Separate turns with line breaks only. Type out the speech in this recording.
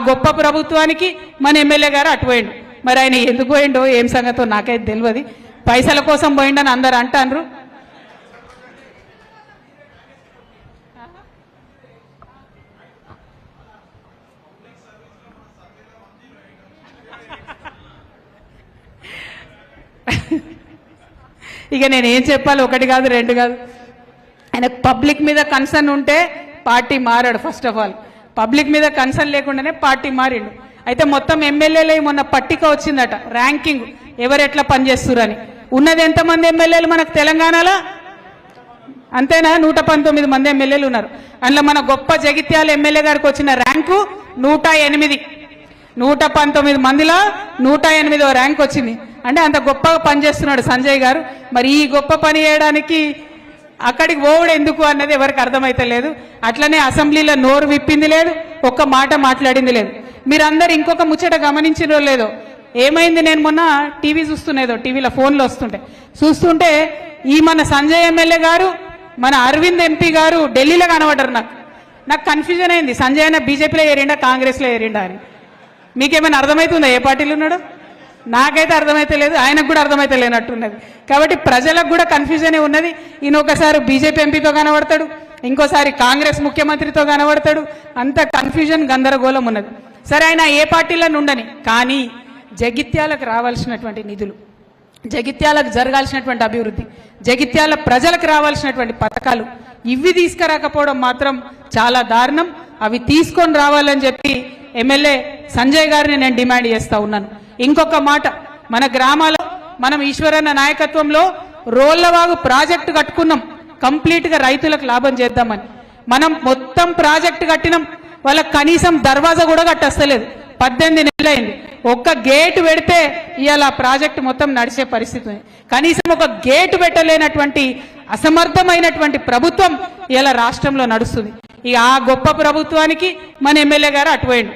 గొప్ప ప్రభుత్వానికి మన ఎమ్మెల్యే గారు అటు పోయిండు. మరి ఆయన ఎందుకు పోయిండో ఏం సంగతో నాకైతే తెలియదు. పైసల కోసం పోయిండని అందరు అంటారు. ఇక నేనేం చెప్పాలి, ఒకటి కాదు రెండు కాదు. ఆయనకు పబ్లిక్ మీద కన్సర్న్ ఉంటే పార్టీ మారాడు. ఫస్ట్ ఆఫ్ ఆల్ పబ్లిక్ మీద కన్సర్న్ లేకుండానే పార్టీ మారిండు. అయితే మొత్తం ఎమ్మెల్యేలు మొన్న పట్టిక వచ్చిందట, ర్యాంకింగ్ ఎవరు ఎట్లా పనిచేస్తురని. ఉన్నది ఎంతమంది ఎమ్మెల్యేలు మనకు తెలంగాణలో? అంతేనా? 119 మంది ఎమ్మెల్యేలు ఉన్నారు. అందులో మన గొప్ప జగిత్యాల ఎమ్మెల్యే గారికి వచ్చిన ర్యాంకు 108. 119 మందిలో 108వ ర్యాంక్ వచ్చింది. అంటే అంత గొప్పగా పనిచేస్తున్నాడు సంజయ్ గారు. మరి ఈ గొప్ప పని చేయడానికి అక్కడికి పోవడం ఎందుకు అన్నది ఎవరికి అర్థమైతే లేదు. అట్లనే అసెంబ్లీలో నోరు విప్పింది లేదు, ఒక్క మాట మాట్లాడింది లేదు. మీరందరూ ఇంకొక ముచ్చట గమనించినో లేదో, ఏమైంది, నేను మొన్న టీవీ చూస్తున్నేదో, టీవీలో ఫోన్లో చూస్తుంటే ఈ మన సంజయ్ ఎమ్మెల్యే గారు, మన అరవింద్ ఎంపీ గారు ఢిల్లీలో కనబడ్డారు. నాకు కన్ఫ్యూజన్ అయింది, సంజయ్ అన్న బీజేపీలో ఏరిండా కాంగ్రెస్లో ఏరిండా అని. మీకేమైనా అర్థమవుతుందా ఏ పార్టీలో ఉన్నాడో? నాకైతే అర్థమైతే లేదు, ఆయనకు కూడా అర్థమైతే లేనట్టున్నది. కాబట్టి ప్రజలకు కూడా కన్ఫ్యూజనే ఉన్నది. ఈయన ఒకసారి బీజేపీ ఎంపీతో కనబడతాడు, ఇంకోసారి కాంగ్రెస్ ముఖ్యమంత్రితో కనబడతాడు. అంత కన్ఫ్యూజన్ గందరగోళం ఉన్నది. సరే, ఆయన ఏ పార్టీలో ఉండని, కానీ జగిత్యాలకు రావాల్సినటువంటి నిధులు, జగిత్యాలకు జరగాల్సినటువంటి అభివృద్ధి, జగిత్యాల ప్రజలకు రావాల్సినటువంటి పథకాలు ఇవి తీసుకురాకపోవడం మాత్రం చాలా దారుణం. అవి తీసుకొని రావాలని చెప్పి ఎమ్మెల్యే సంజయ్ గారిని నేను డిమాండ్ చేస్తా ఉన్నాను. ఇంకొక మాట, మన గ్రామాల్లో మనం ఈశ్వరన్న నాయకత్వంలో రోళ్లవాగు ప్రాజెక్టు కట్టుకున్నాం, కంప్లీట్గా రైతులకు లాభం చేద్దామని. మనం మొత్తం ప్రాజెక్టు కట్టినాం, వాళ్ళకి కనీసం దర్వాజా కూడా కట్టస్తలేదు. 18 నెలలైంది. ఒక్క గేటు పెడితే ఇవాళ ప్రాజెక్టు మొత్తం నడిచే పరిస్థితి ఉంది. కనీసం ఒక గేటు పెట్టలేనటువంటి అసమర్థమైనటువంటి ప్రభుత్వం ఇవాళ రాష్ట్రంలో నడుస్తుంది. ఇక ఆ గొప్ప ప్రభుత్వానికి మన ఎమ్మెల్యే గారు అటు పోయిండు.